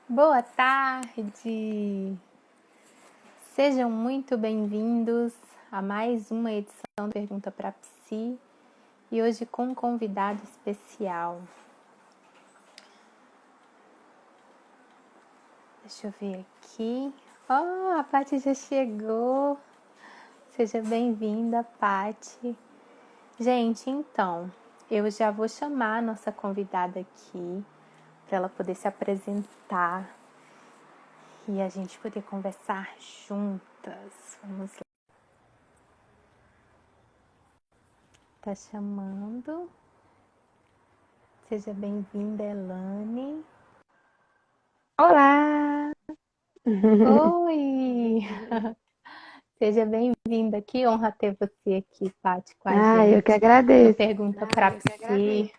Boa tarde! Sejam muito bem-vindos a mais uma edição do Pergunta para Psi e hoje com um convidado especial. Deixa eu ver aqui. Oh, a Paty já chegou! Seja bem-vinda, Paty. Gente, então, eu já vou chamar a nossa convidada aqui para ela poder se apresentar e a gente poder conversar juntas. Vamos lá. Tá chamando. Seja bem-vinda, Elane. Olá! Oi! Seja bem-vinda. Que honra ter você aqui, Paty, com a Eu que gente. No agradeço. Pergunta para Psi.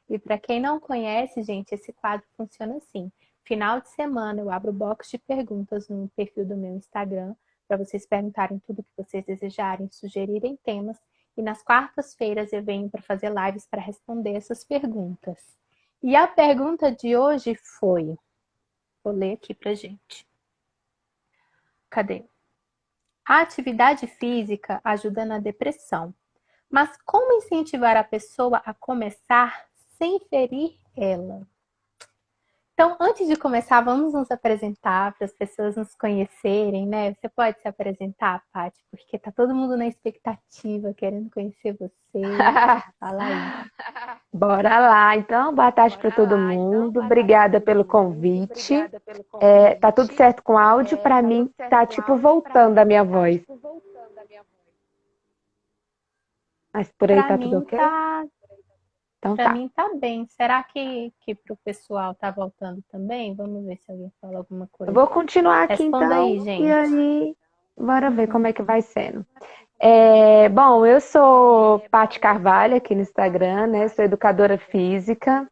E para quem não conhece, gente, esse quadro funciona assim. Final de semana eu abro o box de perguntas no perfil do meu Instagram para vocês perguntarem tudo o que vocês desejarem, sugerirem temas. E nas quartas-feiras eu venho para fazer lives para responder essas perguntas. E a pergunta de hoje foi... Vou ler aqui pra gente. Cadê? A atividade física ajuda na depressão. Mas como incentivar a pessoa a começar sem ferir ela? Então, antes de começar, vamos nos apresentar para as pessoas nos conhecerem, né? Você pode se apresentar, Paty? Porque tá todo mundo na expectativa, querendo conhecer você. Fala aí. Bora lá. Então, boa tarde para todo mundo. Obrigada pelo convite. Tá tudo certo com o áudio? Para mim, tá tipo voltando a minha voz. Mas por aí Para tá tudo mim ok? tá, Então para tá. mim tá bem. Será que pro pessoal tá voltando também? Vamos ver se alguém fala alguma Eu coisa. vou continuar aqui Responda aí, então e gente. aí bora ver como é que vai sendo. Bom, eu sou Paty Carvalho aqui no Instagram, né? Sou educadora física.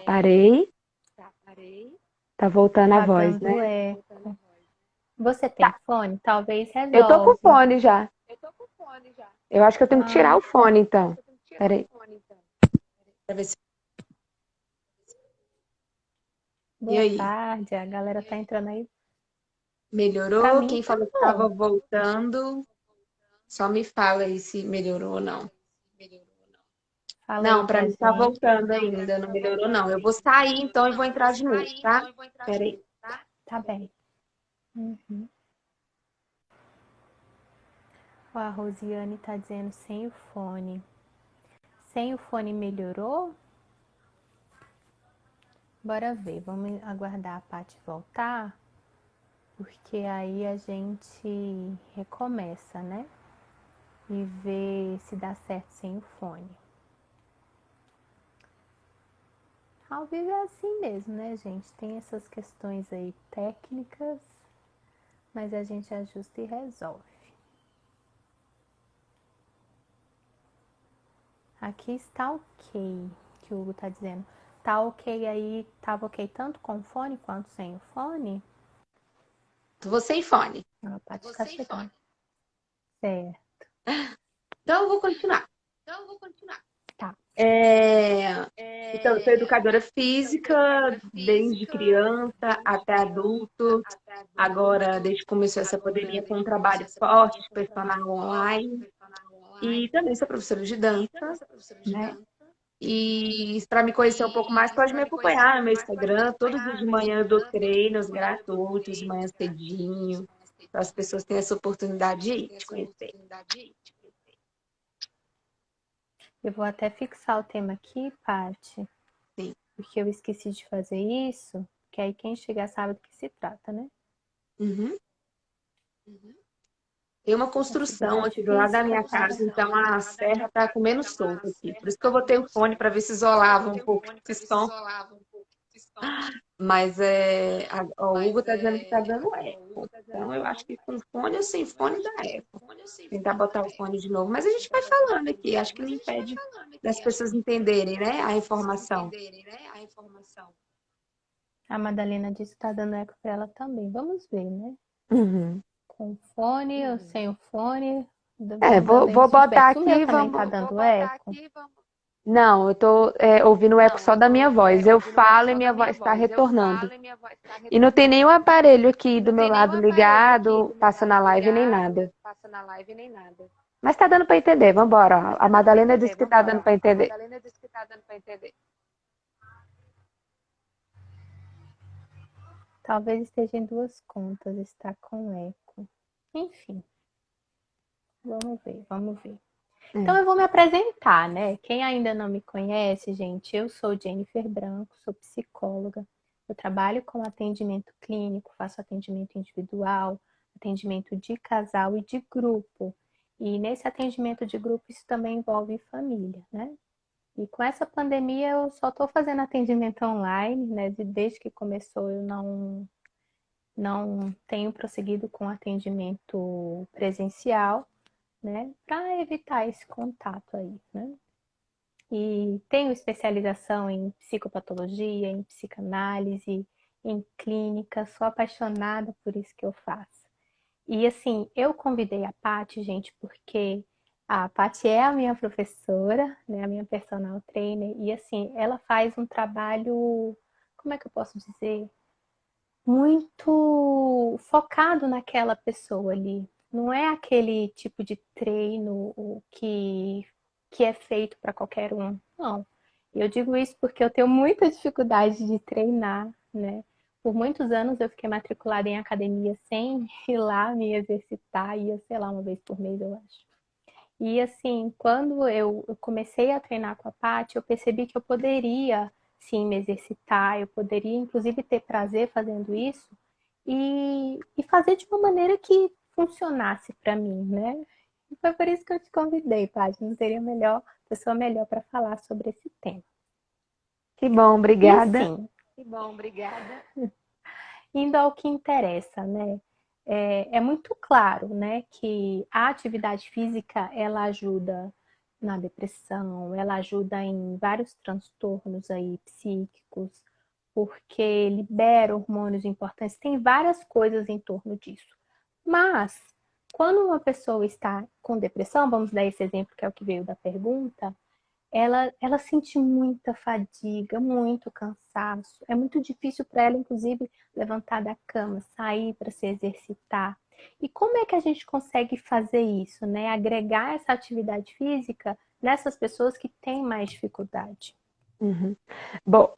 Parei. Tá voltando a Tá voz, dando né? eco. Você tem Tá. fone? Talvez Eu tô com resolve. fone já. Eu acho que eu tenho que tirar Ah, o fone, então. Peraí. Pra ver se... E boa aí? tarde. A galera tá entrando aí. Pra Melhorou? mim Quem tá falou que bom. estava voltando, só me fala aí se melhorou ou não. Fala aí Não, para pra mim tá gente. voltando ainda, não melhorou não. Eu vou sair então e vou entrar de novo, tá? Peraí. Tá bem. Uhum. Ó, a Rosiane tá dizendo sem o fone. Sem o fone melhorou? Bora ver. Vamos aguardar a Paty voltar. Porque aí a gente recomeça, né? E vê se dá certo sem o fone. Ao vivo é assim mesmo, né, gente? Tem essas questões aí técnicas, mas a gente ajusta e resolve. Aqui está ok, que o Hugo tá dizendo. Tá ok aí, tava ok tanto com fone quanto sem o fone? Vou sem fone. A Paty tá chegando. Certo, Então eu vou continuar. tá. Então, eu sou educadora física desde criança até adulto. Agora, desde que começou essa pandemia, com um trabalho forte de personal online. E também sou professora de dança, né? E para me conhecer um pouco mais, pode me acompanhar no meu Instagram. Todos os de manhã eu dou treinos gratuitos, de manhã cedinho, para as pessoas terem essa oportunidade de ir te conhecer. Eu vou até fixar o tema aqui, Paty, Sim. porque eu esqueci de fazer isso, que aí quem chegar sabe do que se trata, né? Uhum. Tem uma construção Atividade aqui do lado da física minha para... casa, então a serra está comendo solto aqui. Por isso que eu botei o fone para ver se isolava um pouco esse som. Mas o Hugo está dizendo que está dando eco. Então eu acho que com fone ou sem fone dá eco. Tentar botar o fone de novo. Mas a gente vai falando aqui. Acho que não impede das pessoas entenderem, né, a informação. A Madalena disse que tá dando eco para ela também. Vamos ver, né? Uhum. Com fone ou sem o fone. Vamos dar Vou esse botar feedback. Se o meu aqui, também tá vamos. dando eco, Não, eu tô ouvindo o eco só da minha voz. Eu falo e minha voz está retornando. E não tem nenhum aparelho aqui do meu lado ligado, passando a live nem nada. Mas tá dando para entender, vambora. Ó. A Madalena disse que tá dando para entender. Talvez esteja em duas contas, está com eco. Enfim, vamos ver, vamos ver. Então eu vou me apresentar, né? Quem ainda não me conhece, gente, eu sou Jennifer Branco, sou psicóloga. Eu trabalho com atendimento clínico, faço atendimento individual, atendimento de casal e de grupo. E nesse atendimento de grupo isso também envolve família, né? E com essa pandemia eu só estou fazendo atendimento online, né? Desde que começou eu não tenho prosseguido com atendimento presencial, né? Para evitar esse contato aí, né? E tenho especialização em psicopatologia, em psicanálise, em clínica, sou apaixonada por isso que eu faço. E assim, eu convidei a Paty, gente, porque a Paty é a minha professora, né, a minha personal trainer, e assim, ela faz um trabalho, como é que eu posso dizer? Muito focado naquela pessoa ali. Não é aquele tipo de treino que é feito para qualquer um. Não. Eu digo isso porque eu tenho muita dificuldade de treinar, né? Por muitos anos eu fiquei matriculada em academia sem ir lá me exercitar, ia, sei lá, uma vez por mês, eu acho. E assim, quando eu comecei a treinar com a Paty, eu percebi que eu poderia sim me exercitar, eu poderia inclusive ter prazer fazendo isso e fazer de uma maneira que funcionasse para mim, né? E foi por isso que eu te convidei, Paty. Não teria melhor pessoa melhor para falar sobre esse tema. Que bom, E obrigada. assim, indo ao que interessa, né? É muito claro, né, que a atividade física ela ajuda na depressão, ela ajuda em vários transtornos aí psíquicos, porque libera hormônios importantes, tem várias coisas em torno disso. Mas quando uma pessoa está com depressão, vamos dar esse exemplo que é o que veio da pergunta, ela sente muita fadiga, muito cansaço. É muito difícil para ela, inclusive, levantar da cama, sair para se exercitar. E como é que a gente consegue fazer isso, né? Agregar essa atividade física nessas pessoas que têm mais dificuldade. Uhum. Bom,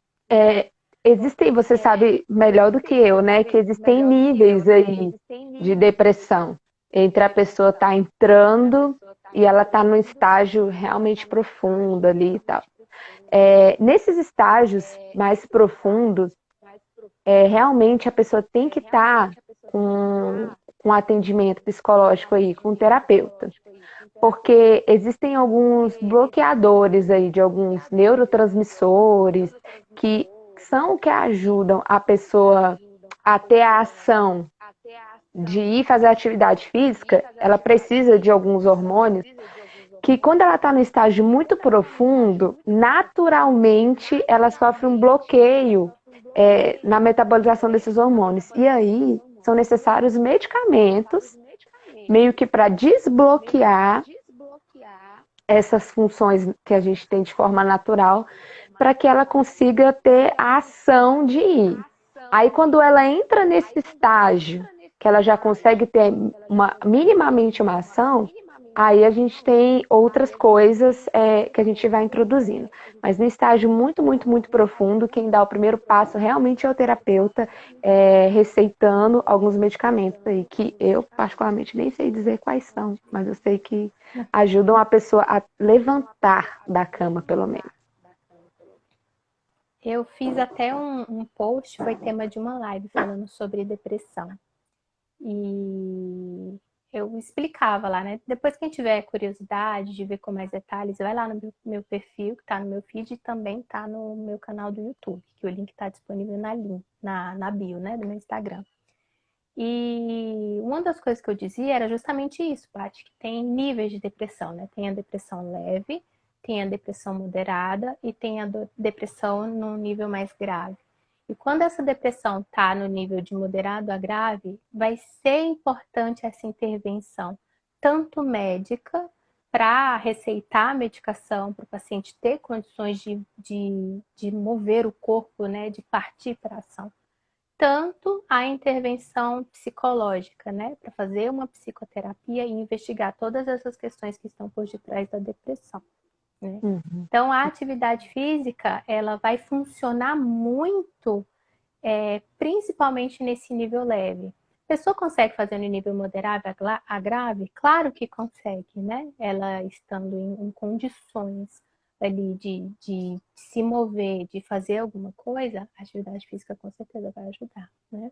existem, você sabe melhor do que eu, né, que existem níveis aí de depressão, entre a pessoa tá entrando e ela tá num estágio realmente profundo ali e tal. Nesses estágios mais profundos, realmente a pessoa tem que estar com atendimento psicológico aí, com um terapeuta. Porque existem alguns bloqueadores aí de alguns neurotransmissores que são o que ajudam a pessoa a ter a ação de ir fazer atividade física, ela precisa de alguns hormônios que quando ela está no estágio muito profundo, naturalmente ela sofre um bloqueio na metabolização desses hormônios. E aí são necessários medicamentos meio que para desbloquear essas funções que a gente tem de forma natural, para que ela consiga ter a ação de ir. Aí, quando ela entra nesse estágio, que ela já consegue ter minimamente uma ação, aí a gente tem outras coisas que a gente vai introduzindo. Mas no estágio muito, muito, muito profundo, quem dá o primeiro passo realmente é o terapeuta, receitando alguns medicamentos aí, que eu particularmente nem sei dizer quais são, mas eu sei que ajudam a pessoa a levantar da cama, pelo menos. Eu fiz até um post, foi tema de uma live falando sobre depressão. E eu explicava lá, né? Depois, quem tiver curiosidade de ver com mais detalhes, vai lá no meu perfil, que está no meu feed, e também está no meu canal do YouTube, que o link está disponível na bio, né, do meu Instagram. E uma das coisas que eu dizia era justamente isso, Paty, que tem níveis de depressão, né? Tem a depressão leve, tem a depressão moderada e tem a depressão no nível mais grave. E quando essa depressão está no nível de moderado a grave, vai ser importante essa intervenção, tanto médica, para receitar a medicação, para o paciente ter condições de mover o corpo, né, de partir para a ação. Tanto a intervenção psicológica, né, para fazer uma psicoterapia e investigar todas essas questões que estão por detrás da depressão. Né? Então, a atividade física, ela vai funcionar muito, principalmente nesse nível leve. A pessoa consegue fazer no nível moderado a grave? Claro que consegue, né? Ela estando em condições ali de se mover, de fazer alguma coisa, a atividade física com certeza vai ajudar, né?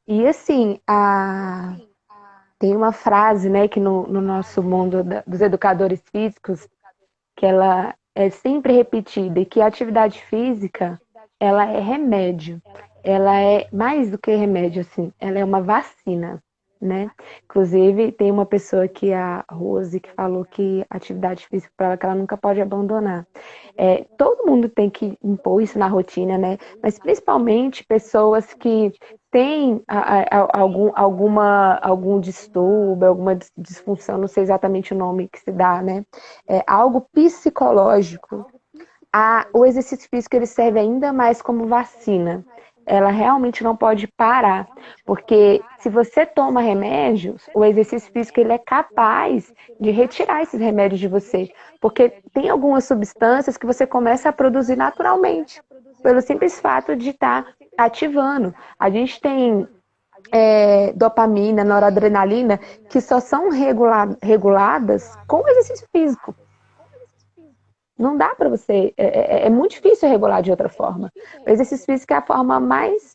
E assim, tem uma frase, né, que no nosso mundo dos educadores físicos, que ela é sempre repetida, e que a atividade física, ela é remédio. Ela é mais do que remédio, assim, ela é uma vacina, né? Inclusive, tem uma pessoa aqui, a Rose, que falou que a atividade física para ela, que ela nunca pode abandonar. Todo mundo tem que impor isso na rotina, né? Mas principalmente pessoas que têm algum distúrbio, alguma disfunção, não sei exatamente o nome que se dá, né? Algo psicológico. O exercício físico ele serve ainda mais como vacina. Ela realmente não pode parar, porque se você toma remédios, o exercício físico ele é capaz de retirar esses remédios de você, porque tem algumas substâncias que você começa a produzir naturalmente, pelo simples fato de estar ativando. A gente tem dopamina, noradrenalina, que só são reguladas com o exercício físico. Não dá para você, é muito difícil regular de outra forma. O exercício físico é a forma mais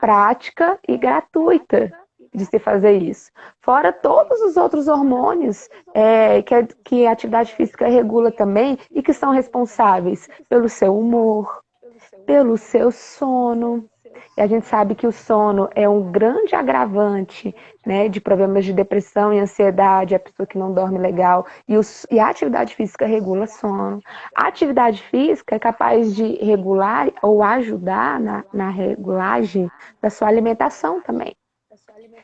prática e gratuita de se fazer isso. Fora todos os outros hormônios que a atividade física regula também e que são responsáveis pelo seu humor, pelo seu sono. E a gente sabe que o sono é um grande agravante, né, de problemas de depressão e ansiedade, a pessoa que não dorme legal. E a atividade física regula sono. A atividade física é capaz de regular ou ajudar na regulagem da sua alimentação também.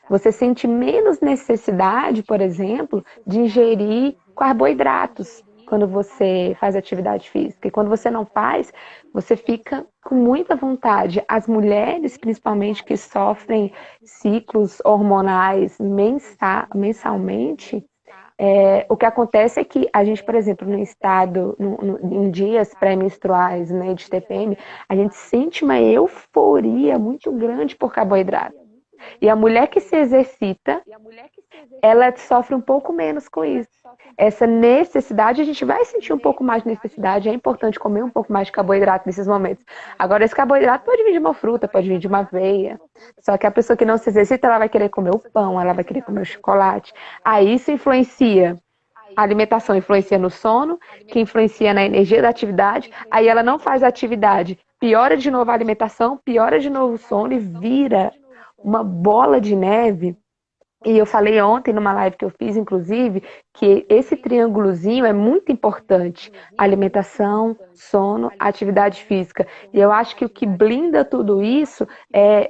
Você sente menos necessidade, por exemplo, de ingerir carboidratos quando você faz atividade física. E quando você não faz, você fica com muita vontade. As mulheres, principalmente, que sofrem ciclos hormonais mensalmente, o que acontece é que a gente, por exemplo, no estado, em dias pré-menstruais, né, de TPM, a gente sente uma euforia muito grande por carboidrato. E a mulher que se exercita, ela sofre um pouco menos com isso. Essa necessidade, a gente vai sentir um pouco mais de necessidade, é importante comer um pouco mais de carboidrato nesses momentos. Agora, esse carboidrato pode vir de uma fruta, pode vir de uma aveia. Só que a pessoa que não se exercita, ela vai querer comer o pão, ela vai querer comer o chocolate. Aí isso influencia. A alimentação influencia no sono, que influencia na energia da atividade. Aí ela não faz a atividade, piora de novo a alimentação, piora de novo o sono e vira uma bola de neve. E eu falei ontem numa live que eu fiz, inclusive, que esse triângulozinho é muito importante. Alimentação, sono, atividade física. E eu acho que o que blinda tudo isso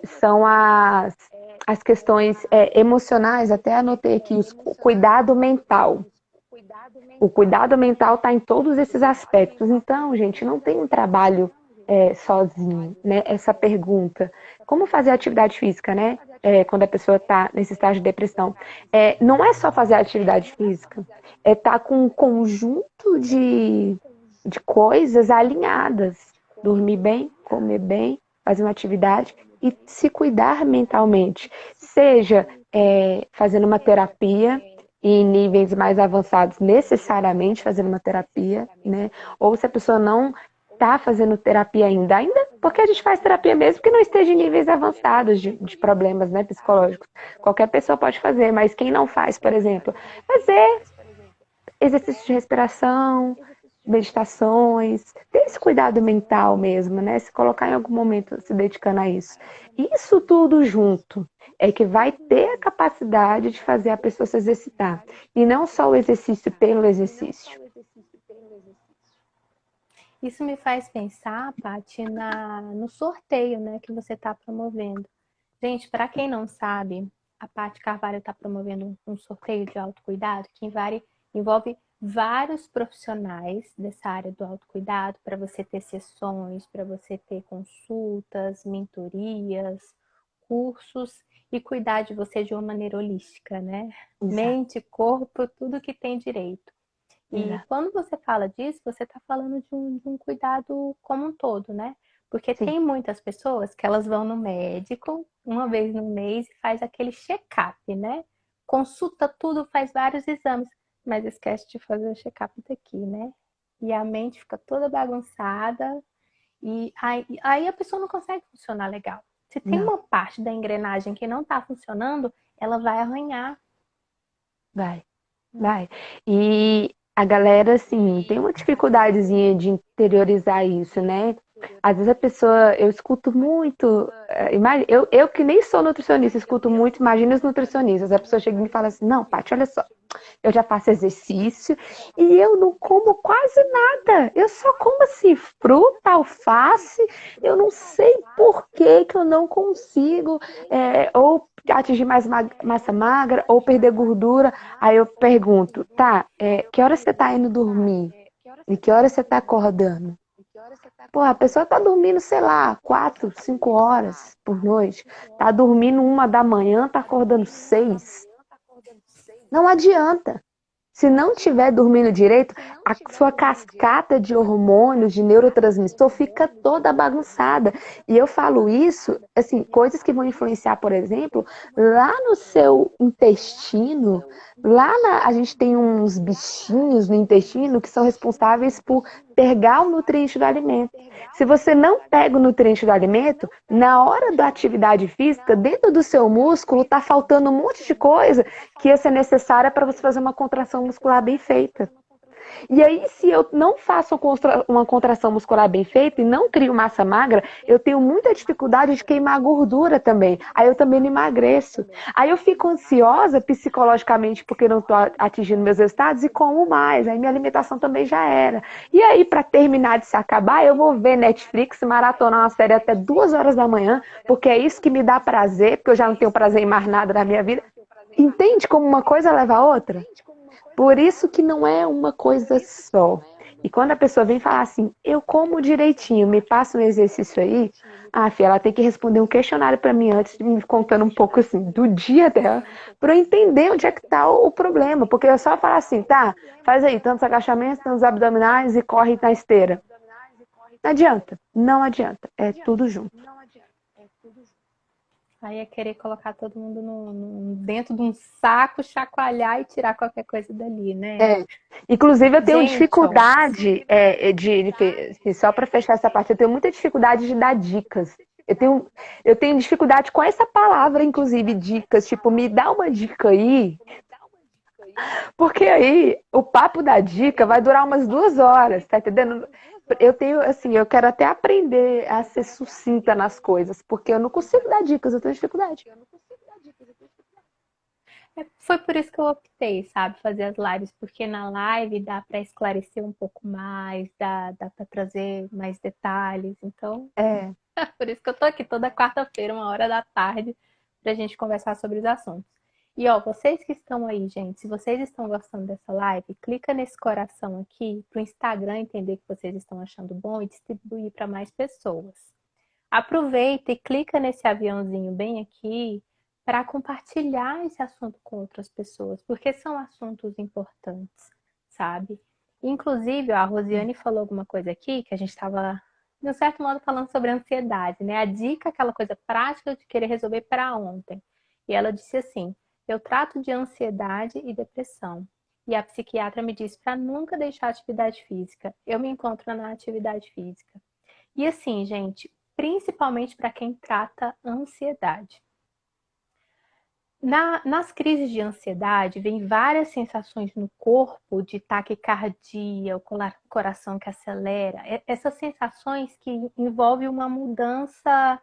são as questões emocionais, até anotei aqui, o cuidado mental. O cuidado mental está em todos esses aspectos. Então, gente, não tem um trabalho sozinho, né? Essa pergunta. Como fazer atividade física, né? Quando a pessoa está nesse estágio de depressão. Não é só fazer atividade física, é estar com um conjunto de coisas alinhadas. Dormir bem, comer bem, fazer uma atividade e se cuidar mentalmente. Seja fazendo uma terapia, e em níveis mais avançados, necessariamente fazendo uma terapia, né? Ou se a pessoa não está fazendo terapia ainda porque a gente faz terapia mesmo que não esteja em níveis avançados de problemas, né, psicológicos. Qualquer pessoa pode fazer, mas quem não faz, por exemplo, fazer exercícios de respiração, meditações, ter esse cuidado mental mesmo, né? Se colocar em algum momento se dedicando a isso. Isso tudo junto é que vai ter a capacidade de fazer a pessoa se exercitar. E não só o exercício pelo exercício. Isso me faz pensar, Paty, no sorteio, né, que você está promovendo. Gente, para quem não sabe, a Paty Carvalho está promovendo um sorteio de autocuidado que envolve vários profissionais dessa área do autocuidado, para você ter sessões, para você ter consultas, mentorias, cursos e cuidar de você de uma maneira holística, né? Exato. Mente, corpo, tudo que tem direito. E Exato. quando você fala disso, você está falando de um cuidado como um todo, né? Porque Sim. tem muitas pessoas que elas vão no médico uma vez no mês e faz aquele check-up, né? Consulta tudo, faz vários exames, mas esquece de fazer o check-up daqui, né? E a mente fica toda bagunçada e aí a pessoa não consegue funcionar legal. Se tem Não. uma parte da engrenagem que não está funcionando, ela vai arranhar. Vai. E a galera, assim, tem uma dificuldadezinha de interiorizar isso, né? Às vezes a pessoa, eu escuto muito, eu que nem sou nutricionista, escuto muito, imagina os nutricionistas. A pessoa chega e me fala assim, não, Paty, olha só, eu já faço exercício e eu não como quase nada. Eu só como assim, fruta, alface, eu não sei por que que eu não consigo ou atingir mais massa magra ou perder gordura. Aí eu pergunto, tá, que hora você tá indo dormir? E que hora você tá acordando? Pô, a pessoa tá dormindo, sei lá, 4, 5 horas por noite. Tá dormindo 1 da manhã, tá acordando 6. Não adianta. Se não estiver dormindo direito, a sua cascata de hormônios, de neurotransmissor fica toda bagunçada. E eu falo isso, assim, coisas que vão influenciar, por exemplo, lá no seu intestino, a gente tem uns bichinhos no intestino que são responsáveis por pegar o nutriente do alimento. Se você não pega o nutriente do alimento, na hora da atividade física, dentro do seu músculo, está faltando um monte de coisa que ia ser necessária para você fazer uma contração muscular bem feita. E aí, se eu não faço uma contração muscular bem feita e não crio massa magra, eu tenho muita dificuldade de queimar gordura também. Aí eu também não emagreço. Aí eu fico ansiosa psicologicamente porque não estou atingindo meus resultados e como mais. Aí minha alimentação também já era. E aí, para terminar de se acabar, eu vou ver Netflix, maratonar uma série até 2 horas da manhã, porque é isso que me dá prazer, porque eu já não tenho prazer em mais nada na minha vida. Entende como uma coisa leva a outra? Por isso que não é uma coisa só. E quando a pessoa vem falar assim, eu como direitinho, me passa um exercício aí, filha, ela tem que responder um questionário para mim antes de me contando um pouco assim do dia dela, para eu entender onde é que está o problema. Porque eu só falar assim, tá, faz aí tantos agachamentos, tantos abdominais e corre na esteira. Não adianta, não adianta, é tudo junto. Aí é querer colocar todo mundo dentro de um saco, chacoalhar e tirar qualquer coisa dali, né? Inclusive, eu tenho Gente, dificuldade só para fechar essa parte, eu tenho muita dificuldade de dar dicas. Eu tenho dificuldade com essa palavra, inclusive, dicas. Tipo, me dá uma dica aí, porque aí o papo da dica vai durar umas 2 horas, tá entendendo? Eu tenho, assim, eu quero até aprender a ser sucinta nas coisas, porque eu não consigo dar dicas, eu tenho dificuldade. foi por isso que eu optei, sabe, fazer as lives, porque na live dá para esclarecer um pouco mais, dá para trazer mais detalhes. Então, por isso que eu tô aqui toda quarta-feira, 1 hora da tarde, pra gente conversar sobre os assuntos. E ó, vocês que estão aí, gente, se vocês estão gostando dessa live, clica nesse coração aqui pro Instagram entender que vocês estão achando bom e distribuir para mais pessoas. Aproveita e clica nesse aviãozinho bem aqui para compartilhar esse assunto com outras pessoas, porque são assuntos importantes, sabe? Inclusive, a Rosiane falou alguma coisa aqui que a gente estava, de um certo modo, falando sobre ansiedade, né? A dica, aquela coisa prática de querer resolver para ontem. E ela disse assim: eu trato de ansiedade e depressão. E a psiquiatra me disse para nunca deixar a atividade física. Eu me encontro na atividade física. E assim, gente, principalmente para quem trata ansiedade. Nas crises de ansiedade, vem várias sensações no corpo de taquicardia, o coração que acelera. Essas sensações que envolvem uma mudança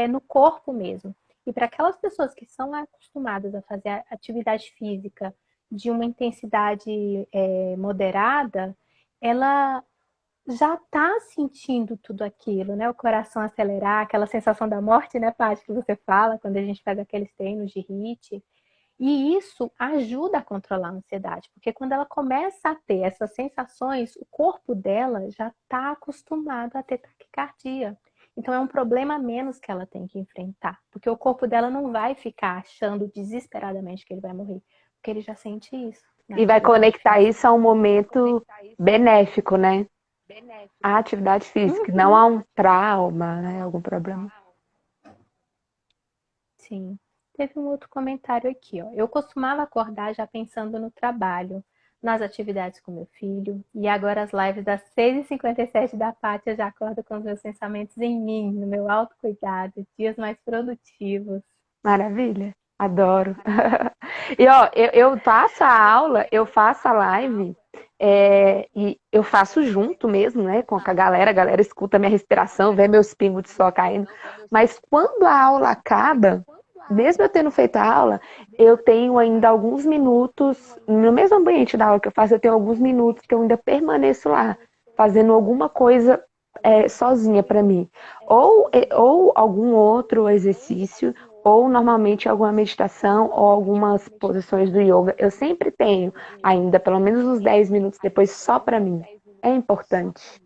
no corpo mesmo. E para aquelas pessoas que são acostumadas a fazer atividade física de uma intensidade moderada, ela já tá sentindo tudo aquilo, né? O coração acelerar, aquela sensação da morte, né, Paty, que você fala quando a gente faz aqueles treinos de HIIT. E isso ajuda a controlar a ansiedade, porque quando ela começa a ter essas sensações, o corpo dela já está acostumado a ter taquicardia. Então é um problema a menos que ela tem que enfrentar, porque o corpo dela não vai ficar achando desesperadamente que ele vai morrer, porque ele já sente isso na E vai atividade conectar física. isso a um momento benéfico, né? A atividade física, não Uhum. a um trauma, né? Algum problema. Sim. Teve um outro comentário aqui, ó. Eu costumava acordar já pensando no trabalho, nas atividades com meu filho, e agora as lives das 6h57 da Paty eu já acordo com os meus pensamentos em mim, no meu autocuidado, dias mais produtivos. Maravilha. Adoro. E ó, eu faço a aula, eu faço a live, e eu faço junto mesmo, né, com a galera escuta minha respiração, vê meus pingos de sol caindo. Mas quando a aula acaba, mesmo eu tendo feito a aula, eu tenho ainda alguns minutos, no mesmo ambiente da aula que eu faço, eu tenho alguns minutos que eu ainda permaneço lá, fazendo alguma coisa sozinha para mim. Ou algum outro exercício, ou normalmente alguma meditação ou algumas posições do yoga. Eu sempre tenho ainda pelo menos uns 10 minutos depois só para mim. É importante.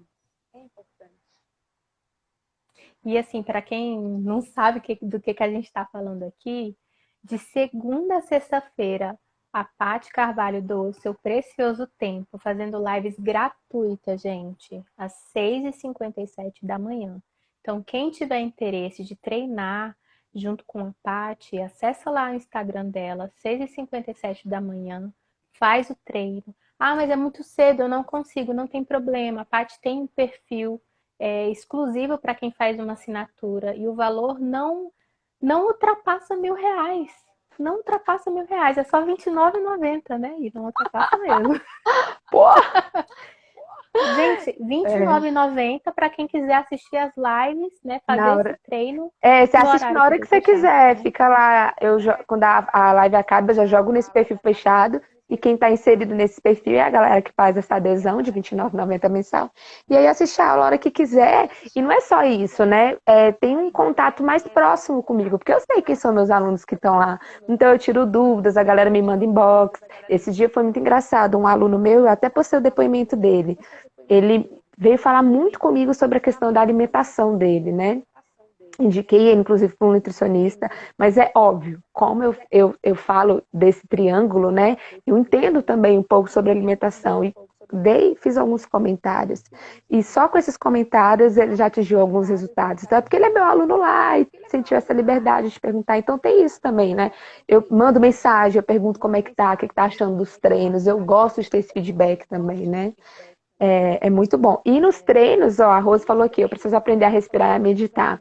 E assim, para quem não sabe do que a gente está falando aqui, de segunda a sexta-feira, a Paty Carvalho doa o seu precioso tempo fazendo lives gratuitas, gente, às 6h57 da manhã. Então, quem tiver interesse de treinar junto com a Paty, acessa lá o Instagram dela, 6h57 da manhã, faz o treino. Ah, mas é muito cedo, eu não consigo, não tem problema. A Paty tem um perfil exclusivo para quem faz uma assinatura e o valor não ultrapassa R$ 1.000. Não ultrapassa R$ 1.000, é só R$ 29,90, né? E não ultrapassa mesmo. Pô, Gente, R$ 29,90 para quem quiser assistir as lives, né? Fazer na esse hora. treino Você no assiste horário na que hora que você desejar. quiser. Fica lá, quando a live acaba, eu já jogo nesse perfil fechado. E quem está inserido nesse perfil é a galera que faz essa adesão de R$ 29,90 mensal. E aí assiste a aula a hora que quiser. E não é só isso, né? Tem um contato mais próximo comigo, porque eu sei quem são meus alunos que estão lá. Então eu tiro dúvidas, a galera me manda inbox. Esse dia foi muito engraçado. Um aluno meu, eu até postei o depoimento dele. Ele veio falar muito comigo sobre a questão da alimentação dele, né? Indiquei ele, inclusive, para um nutricionista, mas é óbvio, como eu falo desse triângulo, né? Eu entendo também um pouco sobre alimentação e fiz alguns comentários. E só com esses comentários ele já atingiu alguns resultados. Então é porque ele é meu aluno lá e sentiu essa liberdade de perguntar. Então tem isso também, né? Eu mando mensagem, eu pergunto como é que tá, o que tá achando dos treinos. Eu gosto de ter esse feedback também, né? É muito bom. E nos treinos, ó, a Rose falou aqui, eu preciso aprender a respirar e a meditar.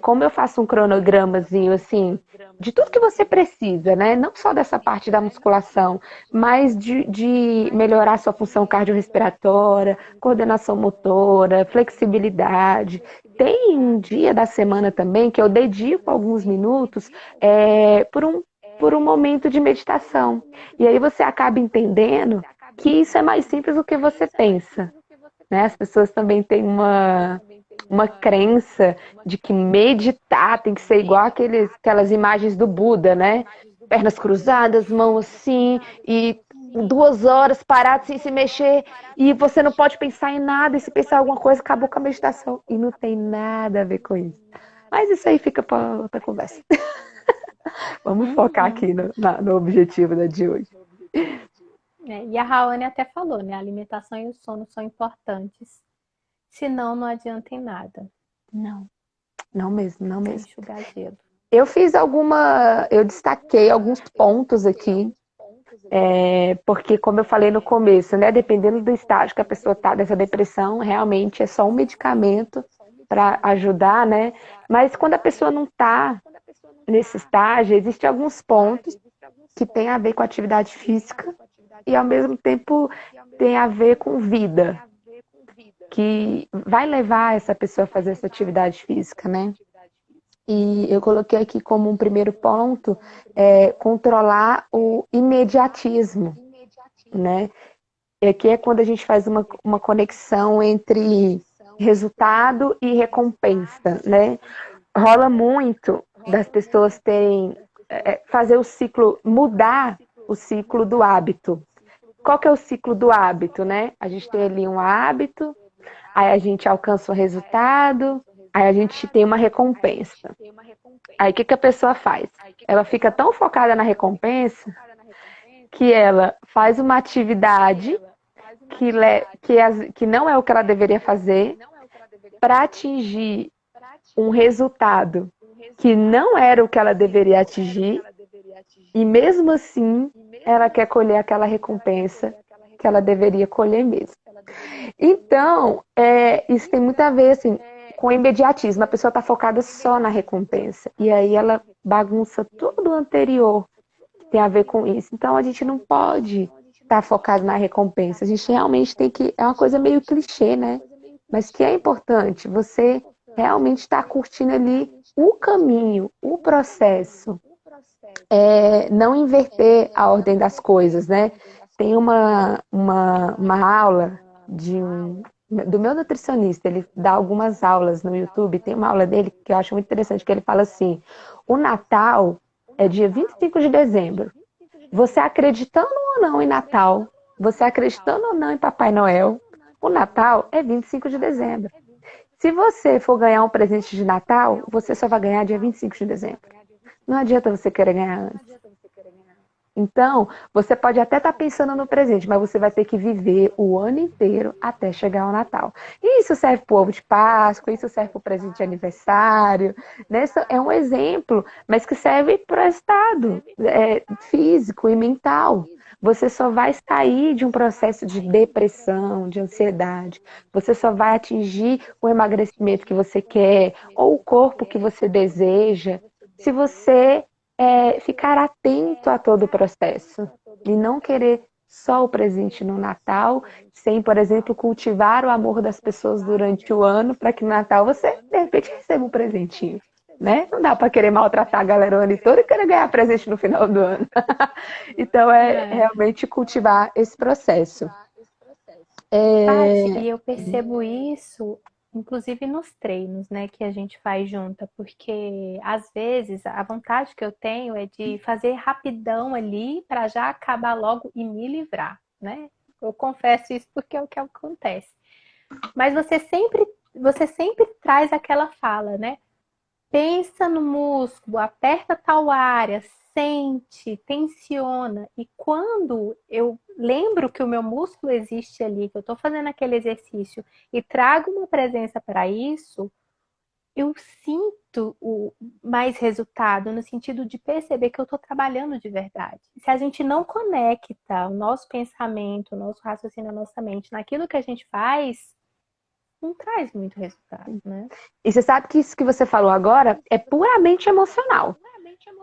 Como eu faço um cronogramazinho assim, de tudo que você precisa, né? Não só dessa parte da musculação, mas de melhorar sua função cardiorrespiratória, coordenação motora, flexibilidade. Tem um dia da semana também que eu dedico alguns minutos por um momento de meditação. E aí você acaba entendendo que isso é mais simples do que você pensa, né? As pessoas também têm uma crença de que meditar tem que ser igual aquelas imagens do Buda, né? Pernas cruzadas, mão assim, e 2 horas parado sem se mexer, e você não pode pensar em nada, e se pensar em alguma coisa, acabou com a meditação. E não tem nada a ver com isso. Mas isso aí fica para outra conversa. Vamos focar Uhum. aqui no objetivo de hoje. E a Raoni até falou, né? A alimentação e o sono são importantes, senão não adianta em nada. Não, não mesmo, não É mesmo. enxugar gelo. Eu destaquei alguns pontos aqui, porque como eu falei no começo, né, dependendo do estágio que a pessoa está dessa depressão, realmente é só um medicamento para ajudar, né? Mas quando a pessoa não está nesse estágio, existem alguns pontos que têm a ver com atividade física e ao mesmo tempo tem a ver com vida, que vai levar essa pessoa a fazer essa atividade física, né? E eu coloquei aqui como um primeiro ponto controlar o imediatismo, né? E aqui é quando a gente faz uma conexão entre resultado e recompensa, né? Rola muito das pessoas terem, fazer o ciclo, mudar o ciclo do hábito. Qual que é o ciclo do hábito, né? A gente tem ali um hábito, aí a gente alcança o resultado, aí a gente tem uma recompensa. Aí o que que a pessoa faz? Ela fica tão focada na recompensa que ela faz uma atividade que não é o que ela deveria fazer para atingir um resultado que não era o que ela deveria atingir, e mesmo assim ela quer colher aquela recompensa que ela deveria colher mesmo. Então, isso tem muito a ver assim, com o imediatismo. A pessoa está focada só na recompensa. E aí ela bagunça tudo o anterior que tem a ver com isso. Então, a gente não pode estar focado na recompensa. A gente realmente tem que... É uma coisa meio clichê, né? Mas que é importante. Você realmente estar curtindo ali o caminho, o processo. Não inverter a ordem das coisas, né? Tem uma aula do meu nutricionista, ele dá algumas aulas no YouTube, tem uma aula dele que eu acho muito interessante, que ele fala assim, o Natal é dia 25 de dezembro. Você acreditando ou não em Natal, você acreditando ou não em Papai Noel, o Natal é 25 de dezembro. Se você for ganhar um presente de Natal, você só vai ganhar dia 25 de dezembro. Não adianta você querer ganhar antes. Então, você pode até estar pensando no presente, mas você vai ter que viver o ano inteiro até chegar ao Natal. E isso serve para o ovo de Páscoa, isso serve para o presente de aniversário. Né? Isso é um exemplo, mas que serve para o estado físico e mental. Você só vai sair de um processo de depressão, de ansiedade. Você só vai atingir o emagrecimento que você quer ou o corpo que você deseja se você ficar atento a todo o processo e não querer só o presente no Natal, sem, por exemplo, cultivar o amor das pessoas durante o ano, para que no Natal você, de repente, receba um presentinho. Né? Não dá para querer maltratar a galera o ano todo e querer ganhar presente no final do ano. Então, realmente cultivar esse processo. Paty, e eu percebo isso, inclusive nos treinos, né, que a gente faz junta, porque às vezes a vontade que eu tenho é de fazer rapidão ali para já acabar logo e me livrar, né? Eu confesso isso porque é o que acontece. Mas você sempre traz aquela fala, né? Pensa no músculo, aperta tal área, sente, tensiona. E quando eu lembro que o meu músculo existe ali, que eu estou fazendo aquele exercício e trago uma presença para isso, eu sinto mais resultado no sentido de perceber que eu estou trabalhando de verdade. Se a gente não conecta o nosso pensamento, o nosso raciocínio, a nossa mente naquilo que a gente faz, não traz muito resultado, né? E você sabe que isso que você falou agora é puramente emocional.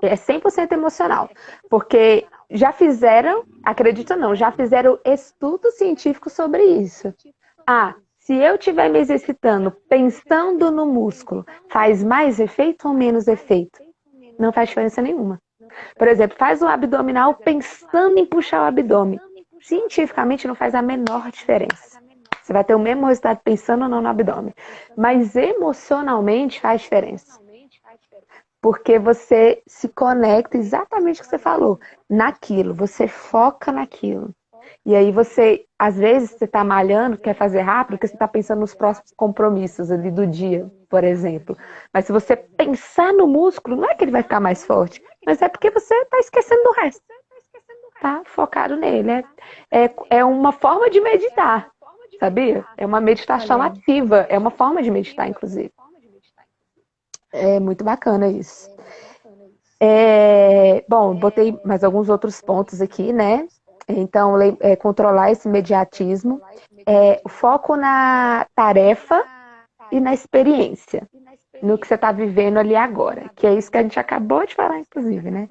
É 100% emocional. Porque já fizeram, acredita ou não, já fizeram estudos científicos sobre isso. Se eu estiver me exercitando pensando no músculo, faz mais efeito ou menos efeito? Não faz diferença nenhuma. Por exemplo, faz o abdominal pensando em puxar o abdômen. Cientificamente não faz a menor diferença. Você vai ter o mesmo resultado pensando ou não no abdômen. Mas emocionalmente faz diferença. Porque você se conecta exatamente o que você falou, naquilo, você foca naquilo. E aí você, às vezes, você está malhando, quer fazer rápido, porque você está pensando nos próximos compromissos ali do dia, por exemplo. Mas se você pensar no músculo, não é que ele vai ficar mais forte, mas é porque você está esquecendo do resto. Tá focado nele. É uma forma de meditar, sabia? É uma meditação ativa, é uma forma de meditar, inclusive. É muito bacana isso. Bom, botei mais alguns outros pontos aqui, né? Então, controlar esse imediatismo, o foco na tarefa e na experiência, no que você está vivendo ali agora, que é isso que a gente acabou de falar, inclusive, né?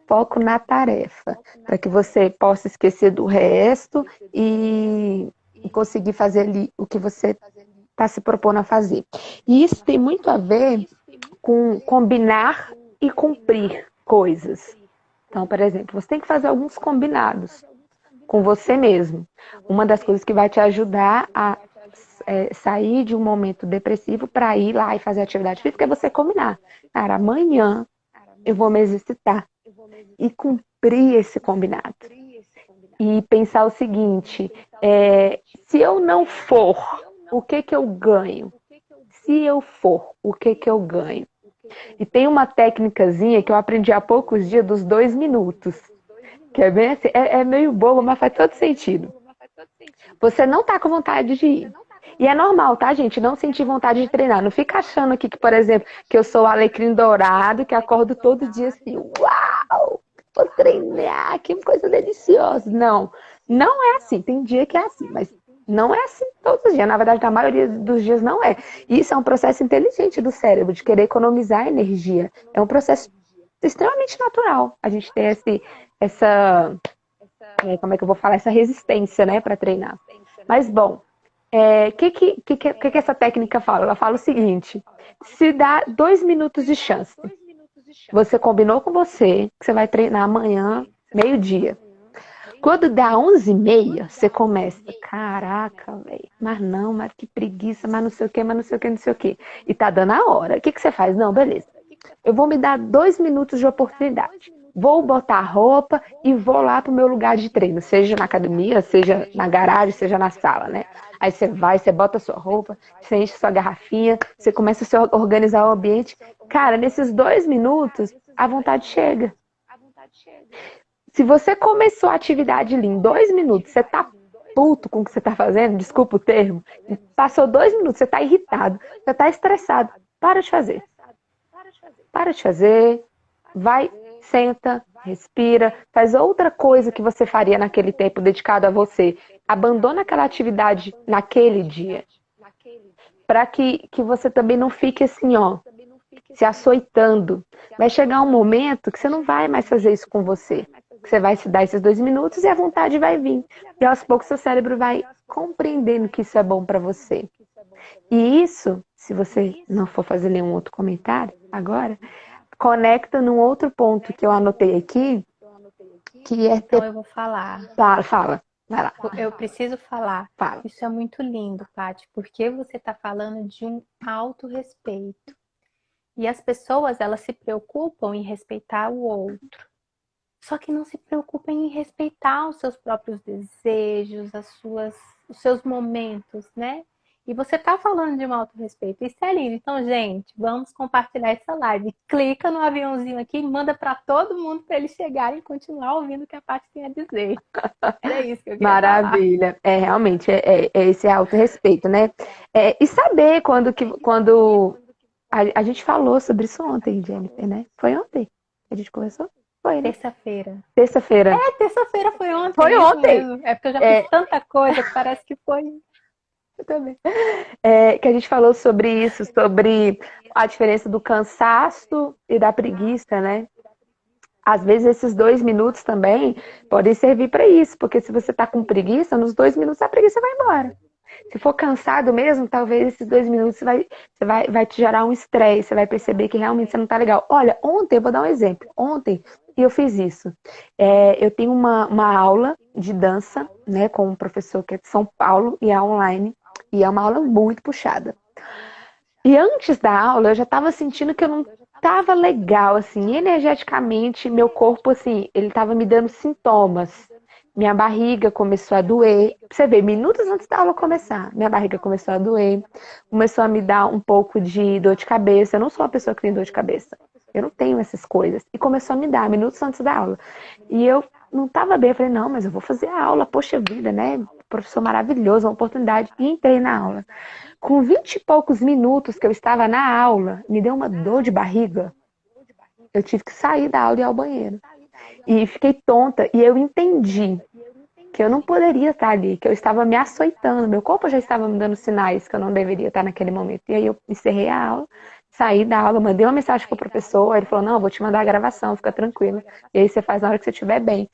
Foco na tarefa, para que você possa esquecer do resto e conseguir fazer ali o que você está se propondo a fazer. E isso tem muito a ver com combinar e cumprir coisas. Então, por exemplo, você tem que fazer alguns combinados. com você mesmo. Uma das coisas que vai te ajudar a sair de um momento depressivo para ir lá e fazer atividade física é você combinar. Cara, amanhã eu vou me exercitar e cumprir esse combinado. E pensar o seguinte, se eu não for, o que que eu ganho? Se eu for, o que que eu ganho? E tem uma técnicazinha que eu aprendi há poucos dias dos 2 minutos. Que é bem assim, é meio bobo, mas faz todo sentido. Você não tá com vontade de ir. E é normal, tá, gente? Não sentir vontade de treinar. Não fica achando aqui que, por exemplo, que eu sou o alecrim dourado, que acordo todo dia assim, uau, vou treinar, que coisa deliciosa. Não, não é assim. Tem dia que é assim, mas não é assim todos os dias. Na verdade, na maioria dos dias não é. Isso é um processo inteligente do cérebro, de querer economizar energia. É um processo extremamente natural. A gente tem como é que eu vou falar? Essa resistência, né, para treinar. Mas, bom, o que essa técnica fala? Ela fala o seguinte, se dá 2 minutos de chance. Você combinou com você que você vai treinar amanhã, meio-dia. Quando dá 11h30, você começa, caraca, velho, mas que preguiça, mas não sei o que, mas não sei o que, não sei o que. E tá dando a hora. O que você faz? Não, beleza. Eu vou me dar 2 minutos de oportunidade. Vou botar a roupa e vou lá pro meu lugar de treino, seja na academia, seja na garagem, seja na sala, né? Aí você vai, você bota a sua roupa, você enche sua garrafinha, você começa a se organizar o ambiente. Cara, nesses 2 minutos, a vontade chega. Se você começou a atividade ali em 2 minutos, você tá puto com o que você tá fazendo, desculpa o termo, passou 2 minutos, você tá irritado, você tá estressado, para de fazer. Para de fazer, vai, senta, respira, faz outra coisa que você faria naquele tempo dedicado a você. Abandona aquela atividade naquele dia. Para que você também não fique assim, ó, se açoitando. Vai chegar um momento que você não vai mais fazer isso com você. Você vai se dar esses 2 minutos e a vontade vai vir. E aos poucos seu cérebro vai compreendendo que isso é bom para você. E isso, se você não for fazer nenhum outro comentário agora, conecta num outro ponto que eu anotei aqui, que é... Então eu vou falar. Fala. Vai lá. Eu preciso falar. Fala. Isso é muito lindo, Paty, porque você está falando de um autorrespeito. E as pessoas, elas se preocupam em respeitar o outro. Só que não se preocupam em respeitar os seus próprios desejos, os seus momentos, né? E você está falando de um autorrespeito. Isso é lindo. Então, gente, vamos compartilhar essa live. Clica no aviãozinho aqui e manda para todo mundo para eles chegarem e continuar ouvindo o que a Paty tem a dizer. Era isso que eu queria Maravilha. falar. Realmente, esse autorrespeito, né? E saber quando a gente falou sobre isso ontem, Jennifer, né? Foi ontem que a gente conversou? Foi, né? Terça-feira. Terça-feira. Terça-feira foi ontem. Foi ontem. Mesmo. É porque eu já fiz tanta coisa que parece que foi. Eu também. Que a gente falou sobre isso, sobre a diferença do cansaço e da preguiça, né? Às vezes esses 2 minutos também podem servir para isso, porque se você está com preguiça, nos 2 minutos a preguiça vai embora. Se for cansado mesmo, talvez esses 2 minutos vai te gerar um estresse, você vai perceber que realmente você não está legal. Olha, ontem, eu vou dar um exemplo. Ontem eu fiz isso. Eu tenho uma aula de dança, né, com um professor que é de São Paulo e é online. E é uma aula muito puxada. E antes da aula, eu já estava sentindo que eu não estava legal, assim, energeticamente, meu corpo, assim, ele estava me dando sintomas. Minha barriga começou a doer. Pra você ver, minutos antes da aula começar, minha barriga começou a doer. Começou a me dar um pouco de dor de cabeça. Eu não sou uma pessoa que tem dor de cabeça. Eu não tenho essas coisas. E começou a me dar, minutos antes da aula. E eu não estava bem. Eu falei, não, mas eu vou fazer a aula. Poxa vida, né? Professor maravilhoso, uma oportunidade. E entrei na aula. Com 20 e poucos minutos que eu estava na aula, me deu uma dor de barriga. Eu tive que sair da aula e ir ao banheiro. E fiquei tonta. E eu entendi que eu não poderia estar ali, que eu estava me açoitando. Meu corpo já estava me dando sinais que eu não deveria estar naquele momento. E aí eu encerrei a aula, saí da aula, mandei uma mensagem pro professor. Ele falou, não, eu vou te mandar a gravação, fica tranquila. E aí você faz na hora que você estiver bem.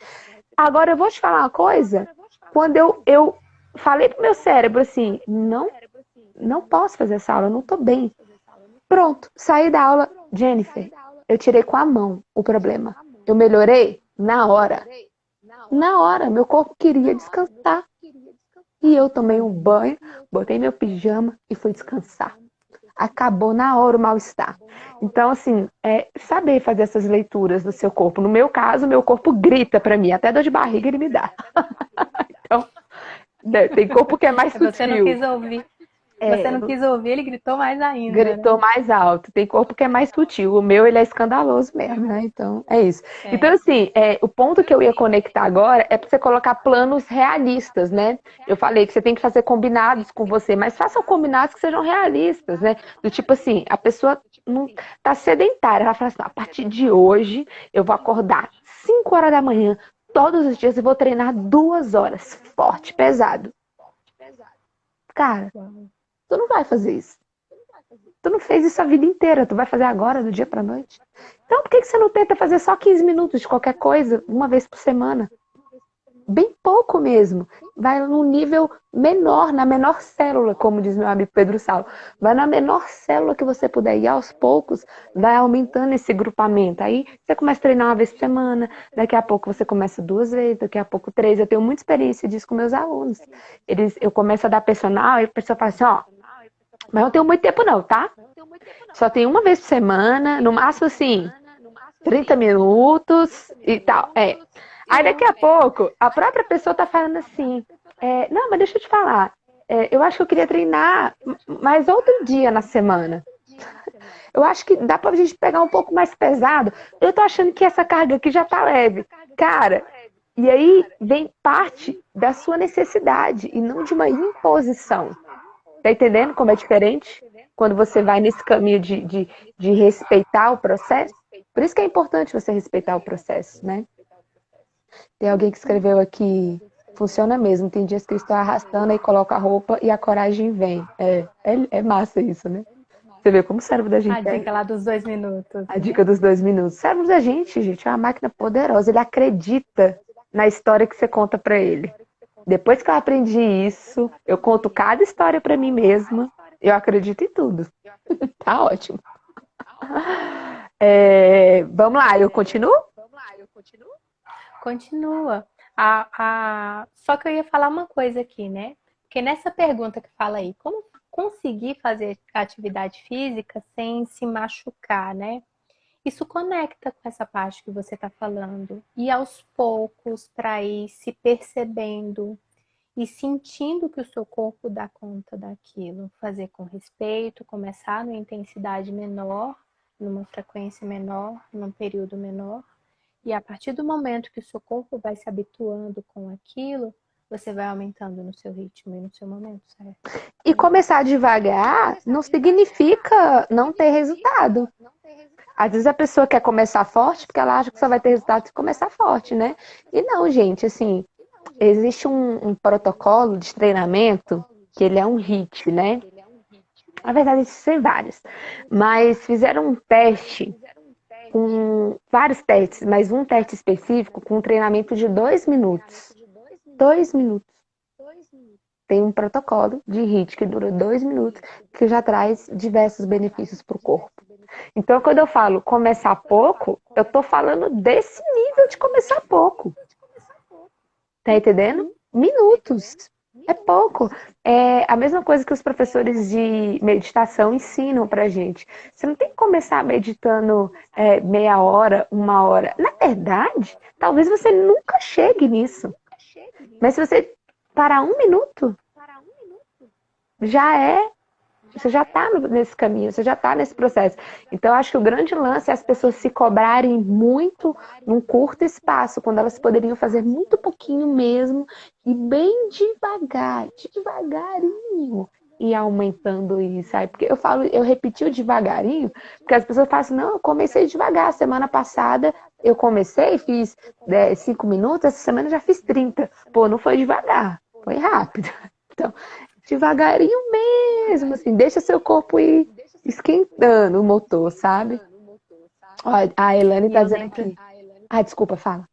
Agora eu vou te falar uma coisa. Quando eu falei pro meu cérebro assim, não posso fazer essa aula, eu não tô bem. Pronto, saí da aula. Jennifer, eu tirei com a mão o problema. Eu melhorei na hora. na hora, meu corpo queria descansar. E eu tomei um banho, botei meu pijama e fui descansar. Acabou na hora o mal-estar. Então, assim, saber fazer essas leituras do seu corpo. No meu caso, meu corpo grita pra mim, até dor de barriga ele me dá. Então, tem corpo que é mais Você não sutil. quis ouvir. Você não quis ouvir, ele gritou mais ainda, Gritou né? mais alto. Tem corpo que é mais sutil. O meu, ele é escandaloso mesmo, né? Então, é isso. Então, assim, o ponto que eu ia conectar agora é para você colocar planos realistas, né? Eu falei que você tem que fazer combinados com você, mas façam combinados que sejam realistas, né? Do tipo assim, a pessoa não tá sedentária. Ela fala assim, a partir de hoje, eu vou acordar 5 horas da manhã, todos os dias, e vou treinar 2 horas. Forte, pesado. Cara, tu não vai fazer isso. Tu não fez isso a vida inteira, tu vai fazer agora, do dia pra noite. Então, por que você não tenta fazer só 15 minutos de qualquer coisa, uma vez por semana? Bem pouco mesmo. Vai num nível menor, na menor célula, como diz meu amigo Pedro Salo. Vai na menor célula que você puder ir, aos poucos, vai aumentando esse grupamento. Aí você começa a treinar uma vez por semana, daqui a pouco você começa 2 vezes, daqui a pouco 3. Eu tenho muita experiência disso com meus alunos. Eu começo a dar personal, e a pessoa fala assim, ó, mas eu não tenho muito tempo não, tá? Só tem uma vez por semana, no máximo assim, 30 minutos e tal. Aí daqui a pouco, a própria pessoa tá falando assim, não, mas deixa eu te falar, eu acho que eu queria treinar mais outro dia na semana. Eu acho que dá pra gente pegar um pouco mais pesado. Eu tô achando que essa carga aqui já tá leve. Cara, e aí vem parte da sua necessidade e não de uma imposição. Tá entendendo como é diferente? Quando você vai nesse caminho de respeitar o processo. Por isso que é importante você respeitar o processo, né? Tem alguém que escreveu aqui, funciona mesmo. Tem dias que eu estou arrastando e coloco a roupa e a coragem vem. É massa isso, né? Você vê como o cérebro da gente A dica lá dos 2 minutos, a né? dica dos 2 minutos. O cérebro da gente, é uma máquina poderosa. Ele acredita na história que você conta para ele. Depois que eu aprendi isso, eu conto cada história para mim mesma. Eu acredito em tudo. Tá ótimo. Vamos lá, eu continuo? Continua. Só que eu ia falar uma coisa aqui, né? Porque nessa pergunta que fala aí, como conseguir fazer atividade física sem se machucar, né? Isso conecta com essa parte que você está falando. E aos poucos, para ir se percebendo e sentindo que o seu corpo dá conta daquilo. Fazer com respeito, começar numa intensidade menor, numa frequência menor, num período menor. E a partir do momento que o seu corpo vai se habituando com aquilo, você vai aumentando no seu ritmo e no seu momento, certo? E começar devagar não significa não ter resultado. Às vezes a pessoa quer começar forte porque ela acha que só vai ter resultado se começar forte, né? E não, gente, assim, existe um protocolo de treinamento que ele é um HIIT, né? Na verdade, existem vários. Mas fizeram um teste, vários testes, mas um teste específico com um treinamento de 2 minutos. 2 minutos. Tem um protocolo de HIIT que dura 2 minutos, que já traz diversos benefícios para o corpo. Então, quando eu falo começar pouco, eu estou falando desse nível de começar pouco. Tá entendendo? Minutos. É pouco. É a mesma coisa que os professores de meditação ensinam pra gente. Você não tem que começar meditando meia hora, 1 hora. Na verdade, talvez você nunca chegue nisso. Mas se você parar 1 minuto, você já está nesse caminho, você já está nesse processo. Então, eu acho que o grande lance é as pessoas se cobrarem muito num curto espaço, quando elas poderiam fazer muito pouquinho mesmo, e bem devagar, devagarinho, e aumentando isso, sabe? Porque eu repeti o devagarinho, porque as pessoas falam assim, não, eu comecei devagar, semana passada eu comecei, fiz 5 minutos, essa semana eu já fiz 30. Pô, não foi devagar, foi rápido. Então, devagarinho mesmo, assim, deixa seu corpo ir esquentando o motor, sabe? Ó, a Elane tá dizendo aqui. Desculpa, fala.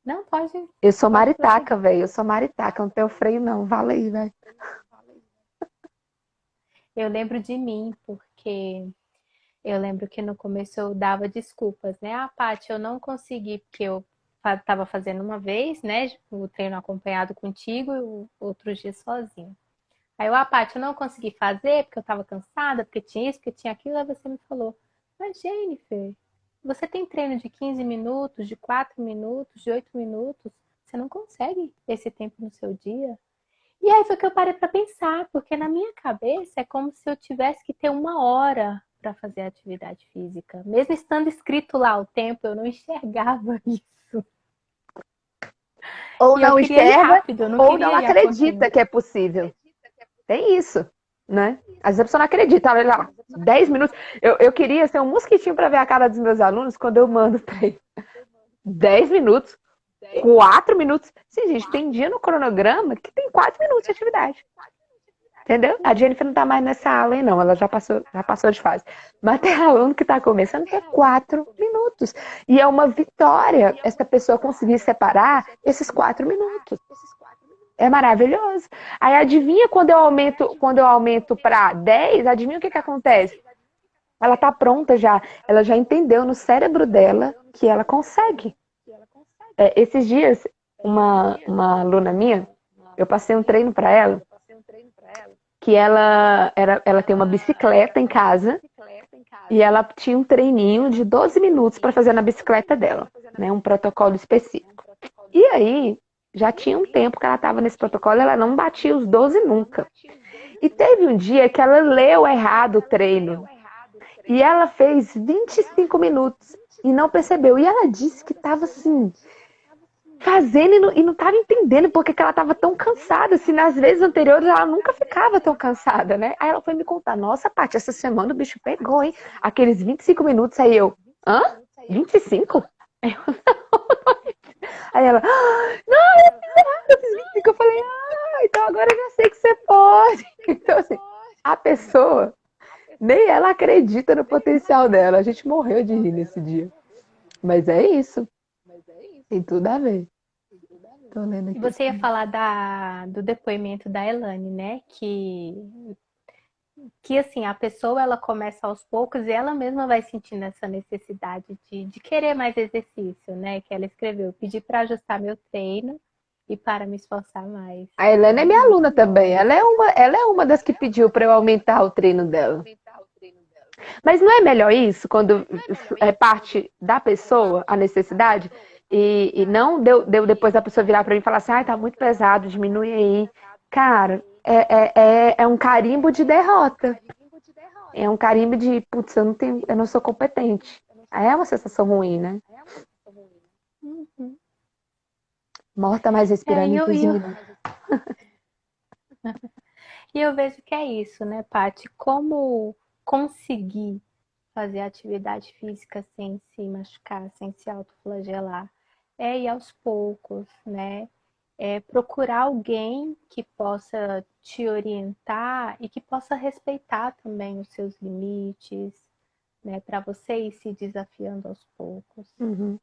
Não, pode. Eu sou maritaca, velho. Eu sou maritaca, não tenho freio, não. Fala aí, velho. Eu lembro de mim, porque eu lembro que no começo eu dava desculpas, né? Paty, eu não consegui, porque eu estava fazendo uma vez, né? O treino acompanhado contigo e outros dias sozinho. Aí eu, Paty, eu não consegui fazer porque eu estava cansada, porque tinha isso, porque tinha aquilo. Aí você me falou, mas Jennifer, você tem treino de 15 minutos, de 4 minutos, de 8 minutos. Você não consegue esse tempo no seu dia? E aí foi que eu parei para pensar, porque na minha cabeça é como se eu tivesse que ter 1 hora para fazer atividade física. Mesmo estando escrito lá o tempo, eu não enxergava isso. Ou E eu não queria ir enxerga, rápido, eu não ou não queria ir acredita correndo. que é possível. Tem isso, né? Às vezes a pessoa não acredita, olha lá, 10 minutos. Eu queria ser um mosquitinho para ver a cara dos meus alunos quando eu mando treino. 10 minutos, 4 minutos. Sim, gente, tem dia no cronograma que tem 4 minutos de atividade. Entendeu? A Jennifer não tá mais nessa aula aí, não. Ela já passou de fase. Mas tem aluno que tá começando que é 4 minutos. E é uma vitória essa pessoa conseguir separar esses 4 minutos. É maravilhoso. Aí adivinha quando eu aumento para 10, adivinha o que acontece? Ela tá pronta já. Ela já entendeu no cérebro dela que ela consegue. Esses dias, uma aluna minha, eu passei um treino para ela, que ela tem uma bicicleta em casa e ela tinha um treininho de 12 minutos para fazer na bicicleta dela, né? Um protocolo específico. E aí, já tinha um tempo que ela estava nesse protocolo, ela não batia os 12 nunca. E teve um dia que ela leu errado o treino. E ela fez 25 minutos e não percebeu. E ela disse que estava assim, fazendo e não estava entendendo porque que ela estava tão cansada. Assim, nas vezes anteriores ela nunca ficava tão cansada, né? Aí ela foi me contar, nossa, Paty, essa semana o bicho pegou, hein? Aqueles 25 minutos, aí eu, hã? 25? Aí ela, não, eu fiz 25. Eu falei, então agora eu já sei que você pode. Então, assim, a pessoa, nem ela acredita no potencial dela. A gente morreu de rir nesse dia. Mas é isso. Tem tudo a ver. Tô lendo E aqui. você ia falar do depoimento da Elane, né? Que assim, a pessoa ela começa aos poucos e ela mesma vai sentindo essa necessidade de querer mais exercício, né? Que ela escreveu, pedi para ajustar meu treino e para me esforçar mais. A Helena é minha aluna também. Ela é uma das que pediu para eu aumentar o treino dela. Mas não é melhor isso, quando é parte da pessoa, a necessidade, e não deu depois a pessoa virar para mim e falar assim, tá muito pesado, diminui aí. Cara, é um carimbo de derrota. É um carimbo de, putz, eu não sou competente. Aí é uma sensação ruim, né? Uhum. Morta, mas respirando E em eu, 15 e eu, minutos. e eu vejo que é isso, né, Paty? Como conseguir fazer atividade física sem se machucar, sem se autoflagelar? É ir aos poucos, né? É procurar alguém que possa te orientar e que possa respeitar também os seus limites, né? Para você ir se desafiando aos poucos. Uhum.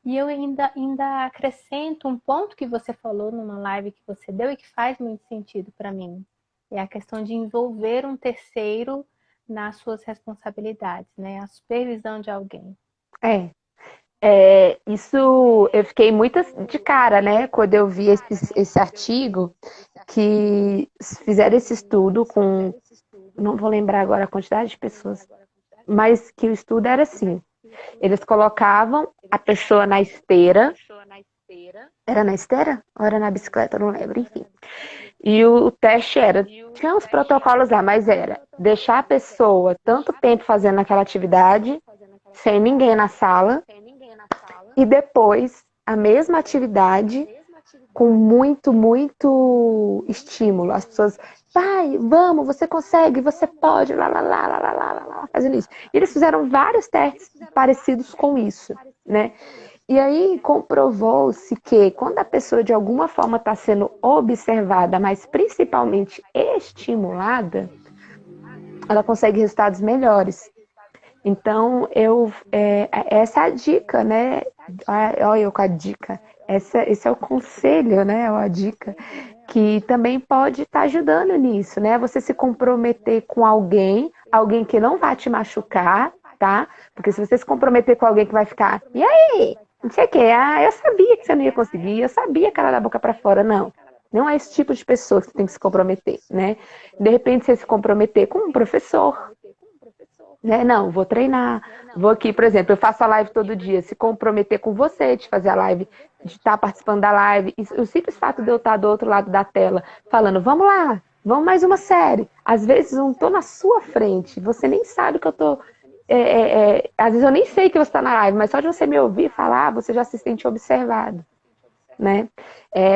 E eu ainda acrescento um ponto que você falou numa live que você deu e que faz muito sentido para mim. É a questão de envolver um terceiro nas suas responsabilidades, né? A supervisão de alguém. Isso eu fiquei muito de cara, né, quando eu vi esse artigo, que fizeram esse estudo com, não vou lembrar agora a quantidade de pessoas, mas que o estudo era assim, eles colocavam a pessoa na esteira, era na esteira? Ou era na bicicleta? Eu não lembro, enfim. E o teste tinha uns protocolos lá, mas era deixar a pessoa tanto tempo fazendo aquela atividade, sem ninguém na sala, e depois a mesma atividade com muito, muito estímulo. As pessoas, vai, vamos, você consegue, você pode, lá, lá, lá, lá, lá, lá, lá, fazendo isso. E eles fizeram vários testes parecidos com isso, né? E aí comprovou-se que quando a pessoa de alguma forma está sendo observada, mas principalmente estimulada, ela consegue resultados melhores. Então, essa é a dica, né? Olha eu com a dica. Esse é o conselho, né? É a dica que também pode estar ajudando nisso, né? Você se comprometer com alguém que não vai te machucar, tá? Porque se você se comprometer com alguém que vai ficar, e aí? Não sei o que, eu sabia que você não ia conseguir, eu sabia que era da boca para fora, não. Não é esse tipo de pessoa que você tem que se comprometer, né? De repente você se comprometer com um professor, né? Não, vou treinar, vou aqui, por exemplo, eu faço a live todo dia, se comprometer com você de fazer a live, de estar participando da live, e o simples fato de eu estar do outro lado da tela, falando, vamos lá, vamos mais uma série. Às vezes eu não estou na sua frente, você nem sabe que eu estou... às vezes eu nem sei que você está na live, mas só de você me ouvir falar, você já se sente observado, né?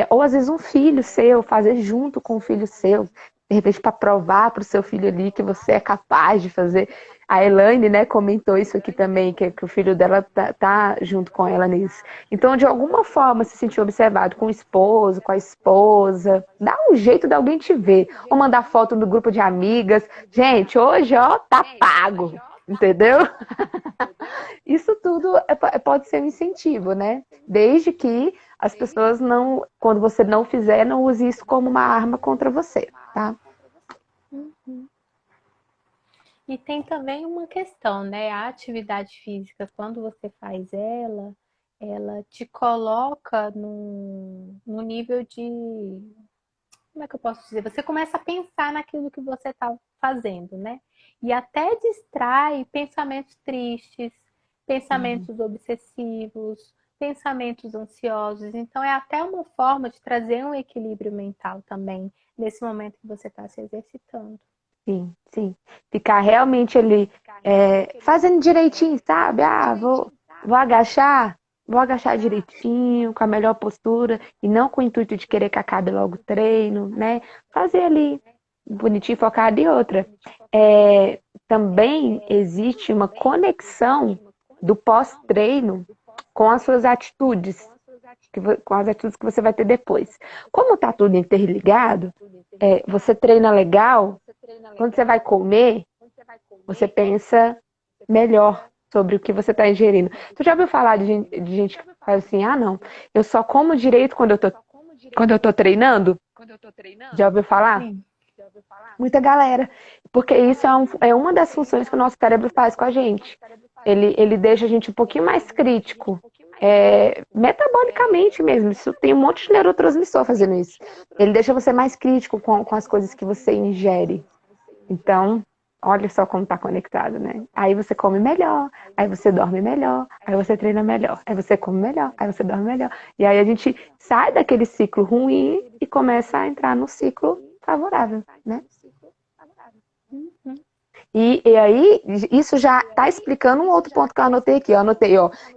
Ou às vezes um filho seu, fazer junto com um filho seu, de repente para provar para o seu filho ali que você é capaz de fazer. A Elaine, né, comentou isso aqui também, que o filho dela tá junto com ela nisso. Então, de alguma forma, se sentir observado com o esposo, com a esposa, dá um jeito de alguém te ver. Ou mandar foto no grupo de amigas. Gente, hoje, ó, tá pago. Entendeu? Isso tudo pode ser um incentivo, né? Desde que as pessoas não, quando você não fizer, não use isso como uma arma contra você, tá? Uhum. E tem também uma questão, né? A atividade física, quando você faz ela te coloca num nível de... Como é que eu posso dizer? Você começa a pensar naquilo que você está fazendo, né? E até distrai pensamentos tristes, pensamentos obsessivos, pensamentos ansiosos. Então, é até uma forma de trazer um equilíbrio mental também, nesse momento que você está se exercitando. Sim, sim. Ficar realmente ali fazendo direitinho, sabe? Vou agachar direitinho, com a melhor postura, e não com o intuito de querer que acabe logo o treino, né? Fazer ali bonitinho, focado e outra. Também existe uma conexão do pós-treino com as suas atitudes, com as atitudes que você vai ter depois. Como tá tudo interligado, você treina legal, quando você vai comer, você pensa melhor sobre o que você está ingerindo. Tu já ouviu falar de gente que faz assim, não, eu só como direito quando eu tô treinando? Já ouviu falar? Sim. Muita galera. Porque isso é uma das funções que o nosso cérebro faz com a gente. Ele deixa a gente um pouquinho mais crítico. Metabolicamente mesmo. Isso tem um monte de neurotransmissor fazendo isso. Ele deixa você mais crítico com as coisas que você ingere. Então, olha só como está conectado, né? Aí você come melhor, aí você dorme melhor, aí você treina melhor, aí você come melhor, aí você dorme melhor. E aí a gente sai daquele ciclo ruim e começa a entrar no ciclo favorável, né? Uhum. E aí, isso já está explicando um outro ponto que eu anotei aqui. Eu anotei,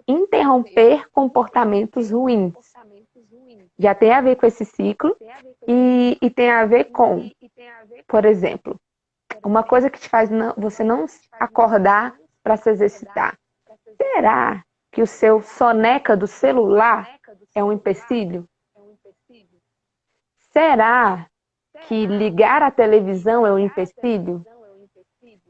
interromper comportamentos ruins. Já tem a ver com esse ciclo e tem a ver com, por exemplo, uma coisa que te faz você não acordar para se exercitar. Será que o seu soneca do celular é um empecilho? Será que ligar a televisão é um empecilho?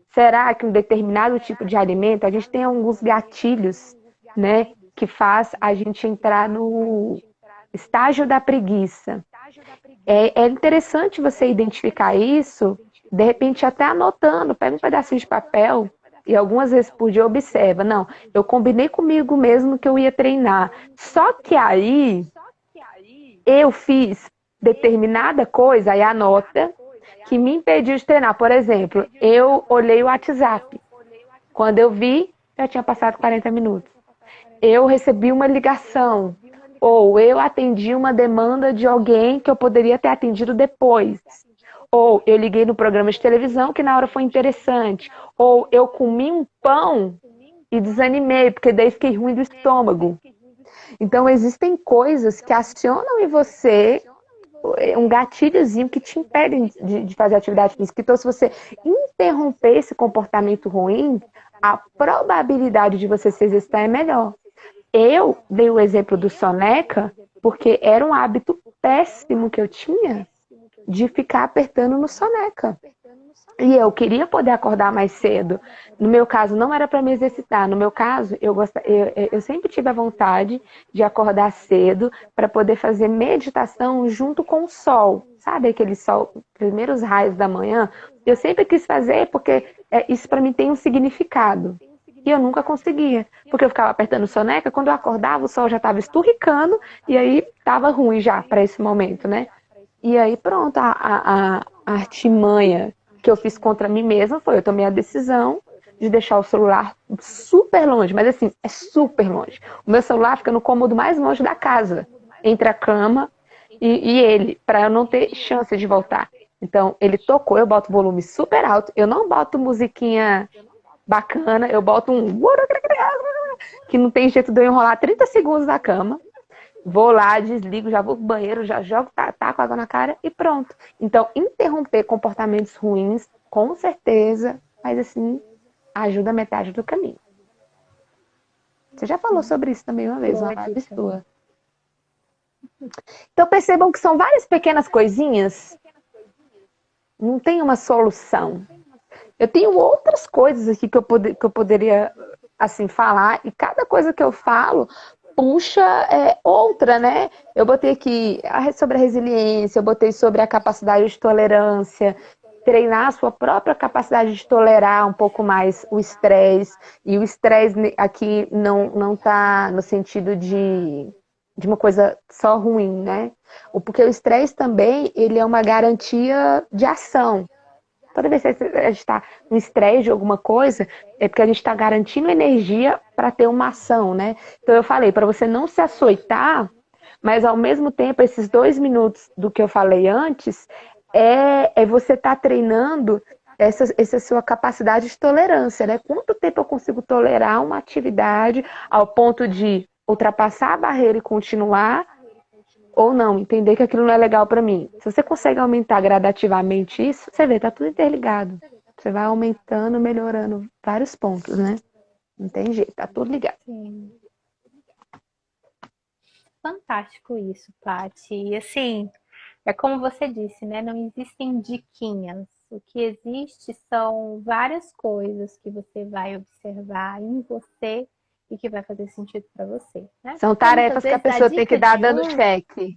Será que um determinado tipo de alimento, a gente tem alguns gatilhos, né, que faz a gente entrar no estágio da preguiça. É interessante você identificar isso, de repente até anotando, pega um pedacinho de papel e algumas vezes por dia observa. Não, eu combinei comigo mesmo que eu ia treinar. Só que aí eu fiz determinada coisa, aí anota, que me impediu de treinar. Por exemplo, eu olhei o WhatsApp. Quando eu vi, já tinha passado 40 minutos. Eu recebi uma ligação. Ou eu atendi uma demanda de alguém que eu poderia ter atendido depois. Ou eu liguei no programa de televisão que na hora foi interessante. Ou eu comi um pão e desanimei, porque daí fiquei ruim do estômago. Então, existem coisas que acionam em você um gatilhozinho que te impede de fazer atividade física. Então, se você interromper esse comportamento ruim, a probabilidade de você se exercitar é melhor. Eu dei o exemplo do soneca porque era um hábito péssimo que eu tinha de ficar apertando no soneca. E eu queria poder acordar mais cedo. No meu caso, não era para me exercitar. No meu caso, eu sempre tive a vontade de acordar cedo para poder fazer meditação junto com o sol. Sabe aquele sol, primeiros raios da manhã? Eu sempre quis fazer porque isso para mim tem um significado. E eu nunca conseguia, porque eu ficava apertando soneca, quando eu acordava o sol já estava esturricando, e aí estava ruim já para esse momento, né? E aí pronto, a artimanha que eu fiz contra mim mesma foi, eu tomei a decisão de deixar o celular super longe, mas assim, é super longe. O meu celular fica no cômodo mais longe da casa, entre a cama e ele, para eu não ter chance de voltar. Então, ele tocou, eu boto o volume super alto, eu não boto musiquinha bacana, eu boto um que não tem jeito de eu enrolar 30 segundos na cama. Vou lá, desligo, já vou pro banheiro, já jogo, taco água na cara e pronto. Então, interromper comportamentos ruins, com certeza, mas assim, ajuda metade do caminho. Você já falou sobre isso também uma vez, uma live sua. Então, percebam que são várias pequenas coisinhas. Não tem uma solução. Eu tenho outras coisas aqui que eu poderia, assim, falar. E cada coisa que eu falo puxa outra, né? Eu botei aqui sobre a resiliência, eu botei sobre a capacidade de tolerância, treinar a sua própria capacidade de tolerar um pouco mais o estresse. E o estresse aqui não tá no sentido de uma coisa só ruim, né? Porque o estresse também, ele é uma garantia de ação. Toda vez que a gente está no estresse de alguma coisa, é porque a gente está garantindo energia para ter uma ação, né? Então eu falei, para você não se açoitar, mas ao mesmo tempo, esses 2 minutos do que eu falei antes, você estar treinando essa sua capacidade de tolerância, né? Quanto tempo eu consigo tolerar uma atividade ao ponto de ultrapassar a barreira e continuar, ou não, entender que aquilo não é legal para mim. Se você consegue aumentar gradativamente isso, você vê, tá tudo interligado. Você vai aumentando, melhorando vários pontos, né? Não tem jeito, tá tudo ligado. Sim. Fantástico isso, Paty. E assim, é como você disse, né? Não existem diquinhas. O que existe são várias coisas que você vai observar em você e que vai fazer sentido para você, né? São Porque muitas tarefas que a vezes pessoa tem que dar dando cheque.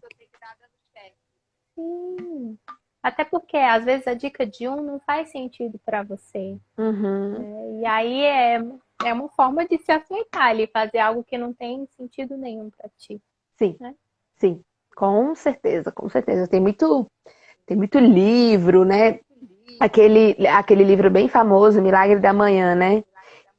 Sim. Até porque às vezes a dica de um não faz sentido para você. Uhum. E aí é uma forma de se aceitar ali, fazer algo que não tem sentido nenhum para ti. Sim, Né? sim, com certeza, com certeza. Tem muito livro, né? Aquele livro bem famoso, Milagre da Manhã, né?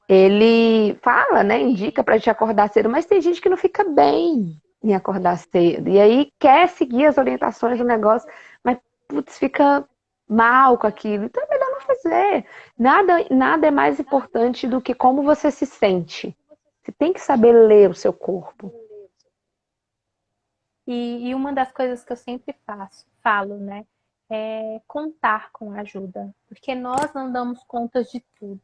Ele fala, né? Indica pra gente acordar cedo, mas tem gente que não fica bem em acordar cedo. E aí quer seguir as orientações do negócio, mas putz, fica mal com aquilo. Então é melhor não fazer. Nada é mais importante do que como você se sente. Você tem que saber ler o seu corpo. E uma das coisas que eu sempre falo, né? É contar com ajuda. Porque nós não damos contas de tudo.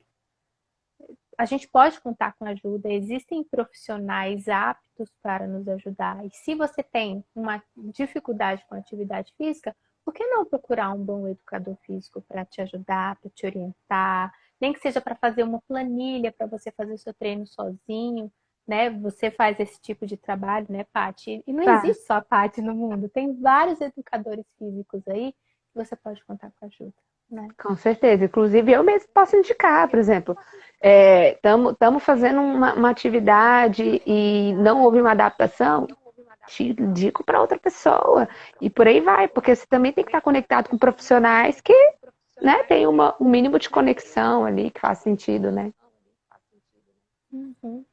A gente pode contar com ajuda, existem profissionais aptos para nos ajudar. E se você tem uma dificuldade com a atividade física, por que não procurar um bom educador físico para te ajudar, para te orientar? Nem que seja para fazer uma planilha para você fazer o seu treino sozinho, né? Você faz esse tipo de trabalho, né, Paty? E não Tá. existe só a Paty no mundo, tem vários educadores físicos aí que você pode contar com ajuda, né? Com certeza. Inclusive, eu mesmo posso indicar, por exemplo, estamos fazendo uma atividade e não houve uma adaptação, te indico para outra pessoa. E por aí vai, porque você também tem que estar conectado com profissionais que, né, tem um mínimo de conexão ali que faz sentido, né? Uhum.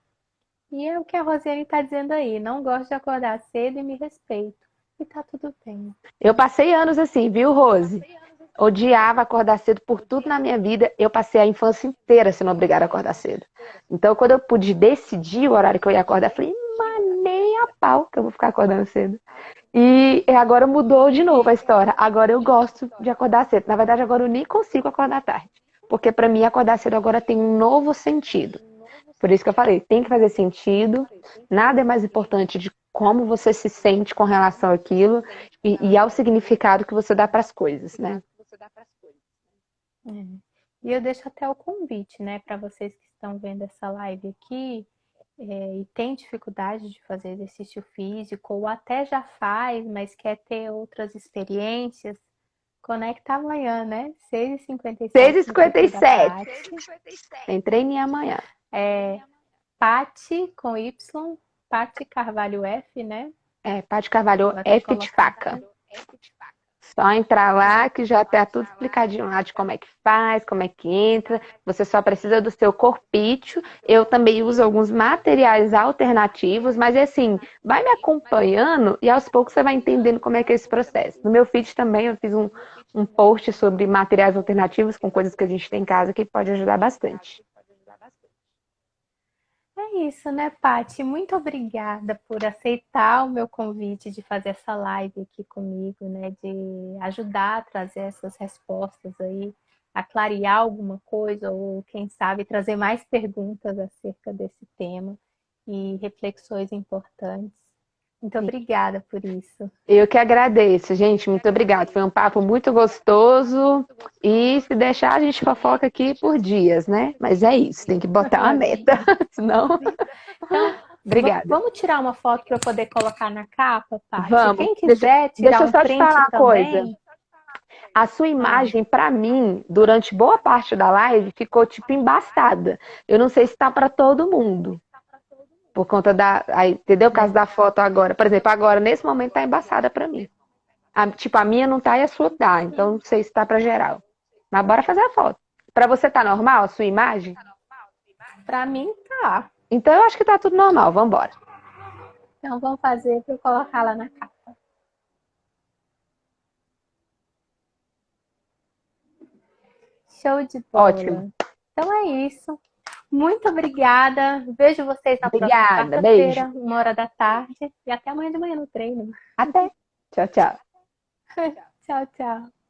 E é o que a Rosiane está dizendo aí. Não gosto de acordar cedo e me respeito. E tá tudo bem. Eu passei anos assim, viu, Rose? Odiava acordar cedo por tudo na minha vida. Eu passei a infância inteira sendo obrigada a acordar cedo. Então, quando eu pude decidir o horário que eu ia acordar, eu falei, mas nem a pau que eu vou ficar acordando cedo. E agora mudou de novo a história. Agora eu gosto de acordar cedo. Na verdade, agora eu nem consigo acordar tarde. Porque para mim, acordar cedo agora tem um novo sentido. Por isso que eu falei, tem que fazer sentido. Nada é mais importante de como você se sente com relação àquilo e ao significado que você dá para as coisas, né? É. E eu deixo até o convite, né, para vocês que estão vendo essa live aqui e tem dificuldade de fazer exercício físico ou até já faz, mas quer ter outras experiências, conecta amanhã, né? 6h57 no perfil da 6h57. Paty. Tem treino amanhã. É Paty com Y, Paty Carvalho F, né? Paty Carvalho, Vou até F de colocar faca. aqui. Só entrar lá que já tá tudo explicadinho lá de como é que faz, como é que entra. Você só precisa do seu corpício. Eu também uso alguns materiais alternativos, mas assim, vai me acompanhando e aos poucos você vai entendendo como é que é esse processo. No meu feed também eu fiz um post sobre materiais alternativos com coisas que a gente tem em casa que pode ajudar bastante. É isso, né, Paty? Muito obrigada por aceitar o meu convite de fazer essa live aqui comigo, né? De ajudar a trazer essas respostas aí, a clarear alguma coisa, ou quem sabe trazer mais perguntas acerca desse tema e reflexões importantes. Muito obrigada por isso. Eu que agradeço, gente. Muito obrigada. Foi um papo muito gostoso. E se deixar, a gente fofoca aqui por dias, né? Mas é isso, tem que botar uma meta. Senão. Então, Obrigada. vamos tirar uma foto para eu poder colocar na capa, Paty? Vamos. Quem quiser tirar deixa eu um só te falar print uma coisa. também. A sua imagem, para mim, durante boa parte da live, ficou tipo embaçada. Eu não sei se tá para todo mundo. Por conta entendeu? Por causa da foto agora. Por exemplo, agora, nesse momento, tá embaçada para mim. A minha não tá e a sua tá. Então, não sei se tá para geral. Mas bora fazer a foto. Para você tá normal a sua imagem? Para mim, tá. Então, eu acho que tá tudo normal. Vamos embora. Então, vamos fazer para eu colocar lá na capa. Show de bola. Ótimo. Então é isso. Muito obrigada. Vejo vocês na próxima quarta-feira, 1h da tarde. E até amanhã de manhã no treino. Até. Tchau, tchau. Tchau, tchau.